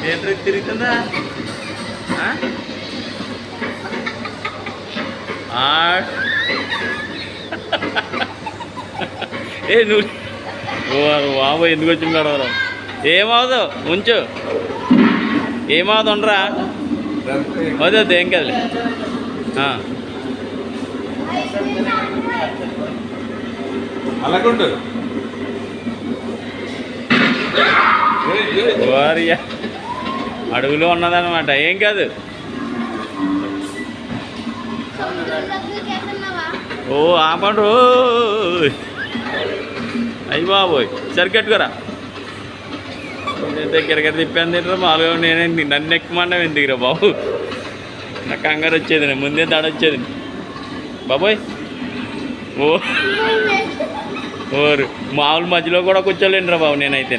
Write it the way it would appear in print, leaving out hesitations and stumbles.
ఏంటి తిరుగుతుందా ఏ నువ్వు బాబు ఎందుకు వచ్చింది గడవరం ఏమవుదు ఉంచు ఏమవుదు ఉండరా వద్దు ఏం కదలే అలాగుంటు అడుగులో ఉన్నదన్నమాట ఏం కాదు ఓ ఆపండు అయ్యి బాబోయ్ సరికట్టుకోరా దగ్గరగా తిప్పాను తింటారా మామూలుగా నేనే నన్ను ఎక్కుమంటాం ఎందుకురా బాబు నాకు కంగారు వచ్చేది ముందే దడ వచ్చేది బాబోయ్ ఓ ఓరు మామూలు మధ్యలో కూడా కూర్చోలేండిరా బాబు నేనైతే